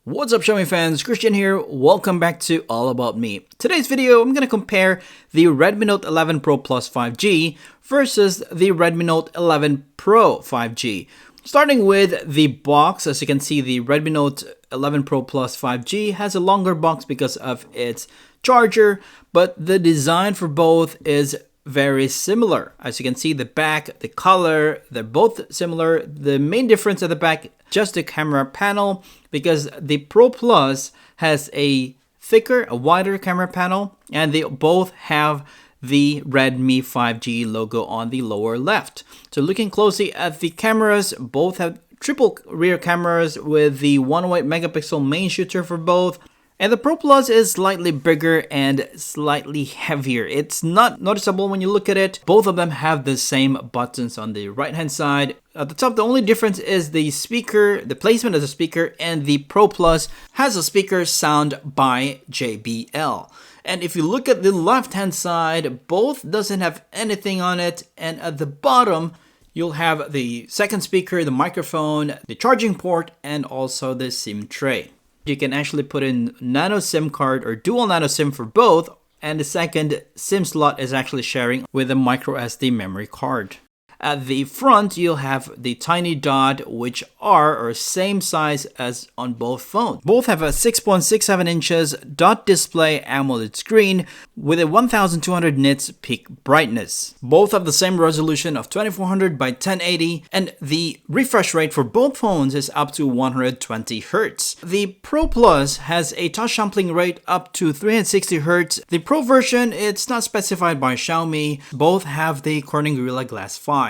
What's up, Xiaomi fans? Christian here. Welcome back to All About Me. Today's video, I'm going to compare the Redmi Note 11 Pro Plus 5G versus the Redmi Note 11 Pro 5G. Starting with the box, as you can see, the Redmi Note 11 Pro Plus 5G has a longer box because of its charger, but the design for both is very similar. As you can see, the back, the color, they're both similar. The main difference at the back, just the camera panel, because the Pro Plus has a wider camera panel, and they both have the Redmi 5G logo on the lower left. So looking closely at the cameras, both have triple rear cameras with the 108 megapixel main shooter for both. And the Pro Plus is slightly bigger and slightly heavier. It's not noticeable when you look at it. Both of them have the same buttons on the right hand side. At the top, the only difference is the speaker, the placement of the speaker, and the Pro Plus has a speaker sound by JBL. And if you look at the left hand side, both doesn't have anything on it. And at the bottom, you'll have the second speaker, the microphone, the charging port, and also the SIM tray. You can actually put in nano SIM card or dual nano SIM for both, and the second SIM slot is actually sharing with a micro SD memory card. At the front, you'll have the tiny dot, which are same size as on both phones. Both have a 6.67 inches dot display AMOLED screen with a 1200 nits peak brightness. Both have the same resolution of 2400 by 1080, and the refresh rate for both phones is up to 120 Hz. The Pro Plus has a touch sampling rate up to 360 Hz. The Pro version, it's not specified by Xiaomi. Both have the Corning Gorilla Glass 5.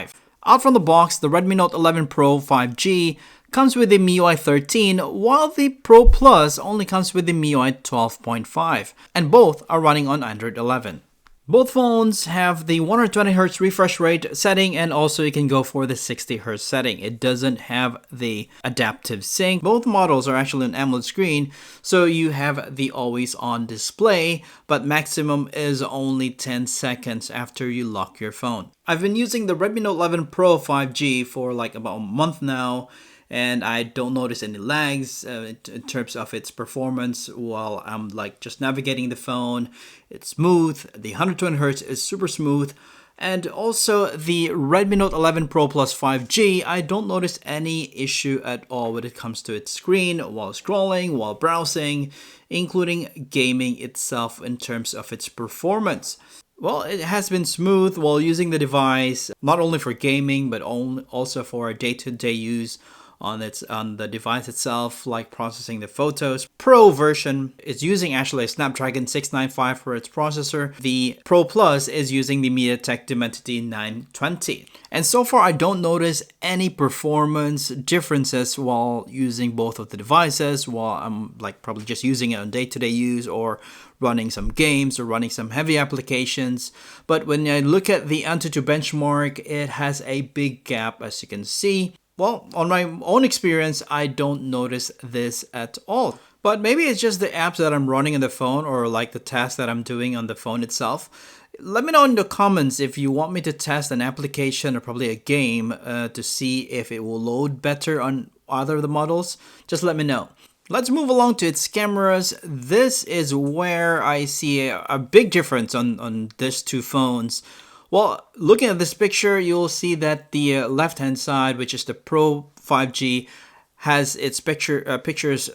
Out from the box, the Redmi Note 11 Pro 5G comes with the MIUI 13, while the Pro Plus only comes with the MIUI 12.5, and both are running on Android 11. Both phones have the 120Hz refresh rate setting, and also you can go for the 60Hz setting. It doesn't have the adaptive sync. Both models are actually an AMOLED screen, so you have the always on display, but maximum is only 10 seconds after you lock your phone. I've been using the Redmi Note 11 Pro 5G for like about a month now, and I don't notice any lags in terms of its performance while I'm like just navigating the phone. It's smooth. The 120 Hz is super smooth. And also the Redmi Note 11 Pro Plus 5G, I don't notice any issue at all when it comes to its screen while scrolling, while browsing, including gaming itself in terms of its performance. Well, it has been smooth while using the device, not only for gaming, but also for day-to-day use on the device itself, like processing the photos. Pro version is using actually a Snapdragon 695 for its processor. The Pro Plus is using the MediaTek Dimensity 920. And so far, I don't notice any performance differences while using both of the devices, while I'm like probably just using it on day-to-day use or running some games or running some heavy applications. But when I look at the Antutu Benchmark, it has a big gap, as you can see. Well, on my own experience, I don't notice this at all. But maybe it's just the apps that I'm running on the phone or like the tasks that I'm doing on the phone itself. Let me know in the comments if you want me to test an application or probably a game to see if it will load better on either of the models. Just let me know. Let's move along to its cameras. This is where I see a big difference on these two phones. Well, looking at this picture, you'll see that the left-hand side, which is the Pro 5G, has its pictures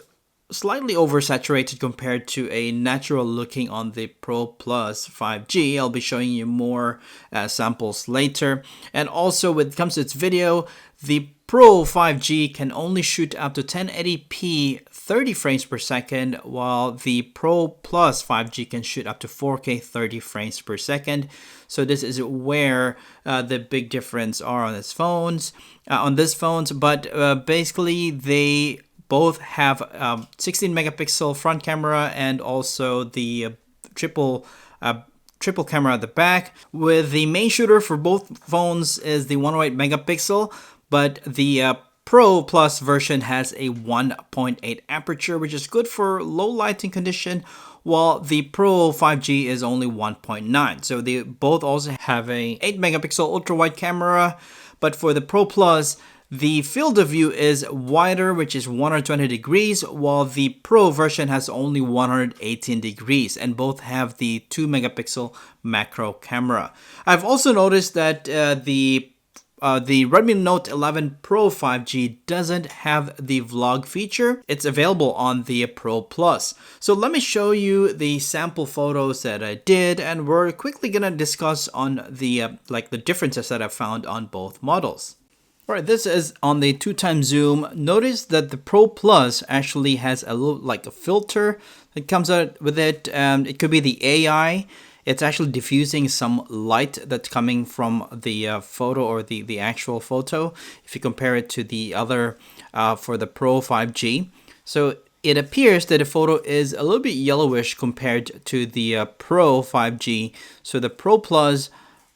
slightly oversaturated compared to a natural looking on the Pro Plus 5G. I'll be showing you more samples later. And also when it comes to its video, the Pro 5G can only shoot up to 1080p 30 frames per second, while the Pro Plus 5G can shoot up to 4K 30 frames per second. So this is where the big difference are on these phones. But basically they both have 16 megapixel front camera and also the triple camera at the back. With the main shooter for both phones is the 108 megapixel, but the Pro Plus version has a 1.8 aperture, which is good for low lighting condition, while the Pro 5G is only 1.9. So they both also have a 8 megapixel ultra wide camera, but for the Pro Plus, The field of view is wider, which is 120 degrees, while the Pro version has only 118 degrees, and both have the 2 megapixel macro camera. I've also noticed that the Redmi Note 11 Pro 5G doesn't have the vlog feature. It's available on the Pro Plus. So let me show you the sample photos that I did, and we're quickly gonna discuss on the the differences that I found on both models. Alright, this is on the 2x zoom. Notice that the Pro Plus actually has a little like a filter that comes out with it. It could be the AI. It's actually diffusing some light that's coming from the photo or the actual photo if you compare it to the other for the Pro 5G. So it appears that the photo is a little bit yellowish compared to the Pro 5G. So the Pro Plus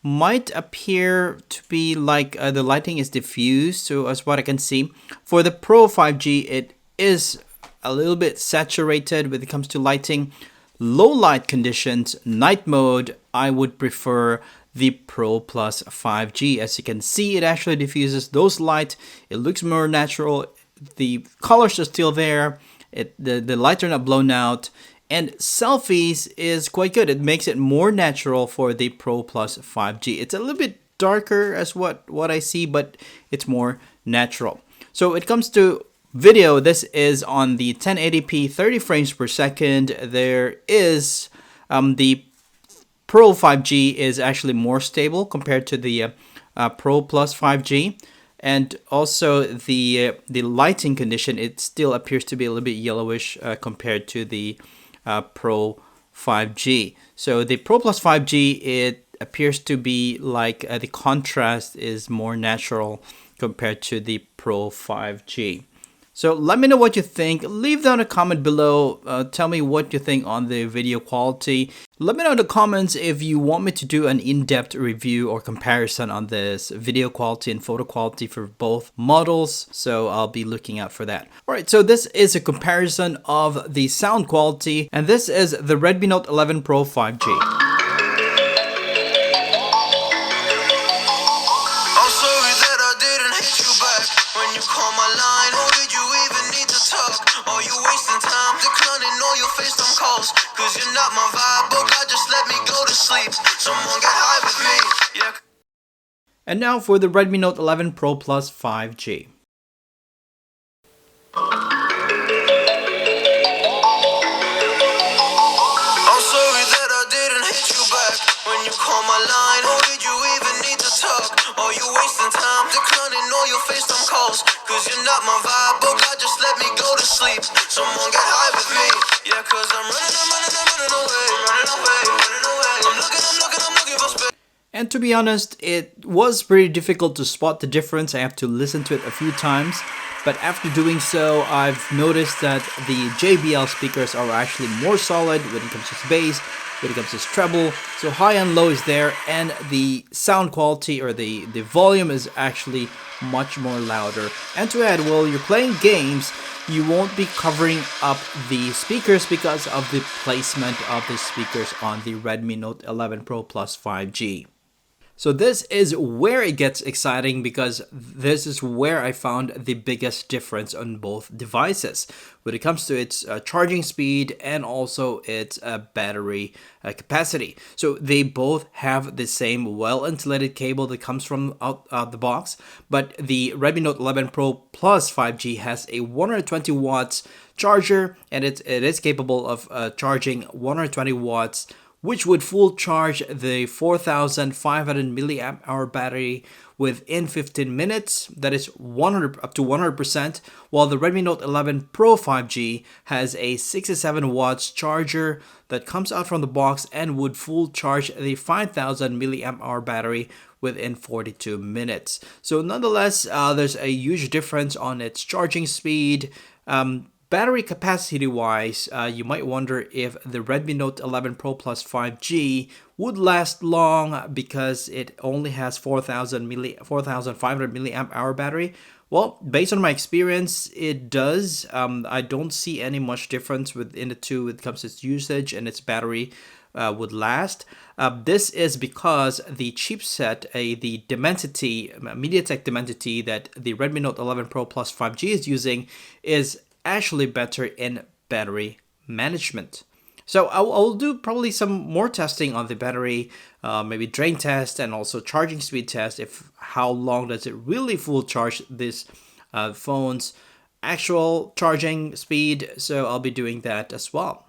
might appear to be like the lighting is diffused. So as what I can see, for the Pro 5G, it is a little bit saturated when it comes to lighting. Low light conditions, night mode, I would prefer the Pro Plus 5G. As you can see, it actually diffuses those light. It looks more natural. The colors are still there. The lights are not blown out. And selfies is quite good. It makes it more natural for the Pro Plus 5G. It's a little bit darker as what I see, but it's more natural. So it comes to video, this is on the 1080p 30 frames per second. There is the Pro 5G is actually more stable compared to the Pro Plus 5G. And also the lighting condition, it still appears to be a little bit yellowish compared to the Pro 5G. So the Pro Plus 5G, it appears to be like the contrast is more natural compared to the Pro 5G. So let me know what you think. Leave down a comment below. Tell me what you think on the video quality. Let me know in the comments if you want me to do an in-depth review or comparison on this video quality and photo quality for both models. So I'll be looking out for that. Alright, so this is a comparison of the sound quality, and this is the Redmi Note 11 Pro 5G. When you call my line, or did you even need to talk? Or you wasting time declining all your FaceTime calls? Cause you're not my vibe, but God just let me go to sleep. Someone get high with me, yeah. And now for the Redmi Note 11 Pro Plus 5G. I'm sorry that I didn't hit you back when you call my line. Or did you even need to talk? Or you wasting time declining all your FaceTime calls? Cause you're not my vibe, but God just let me go to sleep. Someone get high with me, yeah. Cause I'm running away. I'm looking for space. And to be honest, it was pretty difficult to spot the difference. I have to listen to it a few times. But after doing so, I've noticed that the JBL speakers are actually more solid when it comes to bass, when it comes to treble. So high and low is there, and the sound quality or the volume is actually much more louder. And to add, while you're playing games, you won't be covering up the speakers because of the placement of the speakers on the Redmi Note 11 Pro Plus 5G. So this is where it gets exciting, because this is where I found the biggest difference on both devices when it comes to its charging speed and also its battery capacity. So they both have the same well-insulated cable that comes from out the box, but the Redmi Note 11 Pro Plus 5G has a 120 watts charger, and it is capable of charging 120 watts, which would full charge the 4,500 milliamp hour battery within 15 minutes. That is up to 100%, while the Redmi Note 11 Pro 5G has a 67 watts charger that comes out from the box and would full charge the 5,000 milliamp hour battery within 42 minutes. So nonetheless, there's a huge difference on its charging speed, battery capacity wise, you might wonder if the Redmi Note 11 Pro Plus 5G would last long because it only has 4,500 milliamp hour battery. Well, based on my experience, it does. I don't see any much difference within the two when it comes to its usage and its battery would last. This is because the chipset, the Dimensity, MediaTek Dimensity that the Redmi Note 11 Pro Plus 5G is using is actually better in battery management. So I'll do probably some more testing on the battery, maybe drain test and also charging speed test. If how long does it really full charge this phone's actual charging speed? So I'll be doing that as well.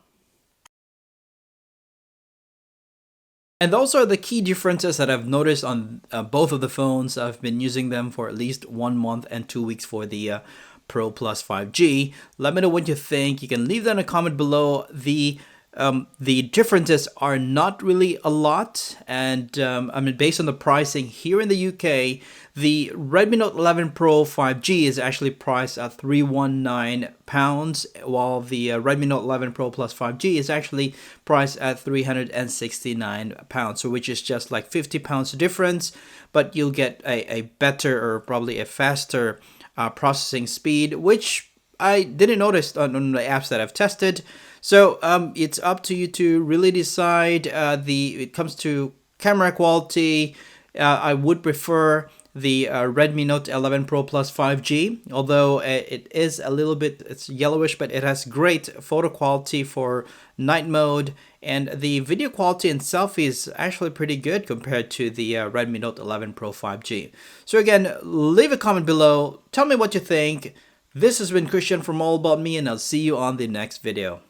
And those are the key differences that I've noticed on both of the phones. I've been using them for at least 1 month and 2 weeks for the Pro Plus 5G. Let me know what you think. You can leave that in a comment below. The differences are not really a lot, and I mean, based on the pricing here in the UK, the Redmi Note 11 Pro 5G is actually priced at £319, while the Redmi Note 11 Pro Plus 5G is actually priced at £369, so which is just like £50 difference, but you'll get a better or probably a faster processing speed, which I didn't notice on the apps that I've tested. So it's up to you to really decide. It comes to camera quality, I would prefer the Redmi Note 11 Pro Plus 5G, although it is a little bit, it's yellowish, but it has great photo quality for night mode, and the video quality in selfie is actually pretty good compared to the Redmi Note 11 Pro 5G. So again, leave a comment below, tell me what you think. This has been Christian from All About Me, and I'll see you on the next video.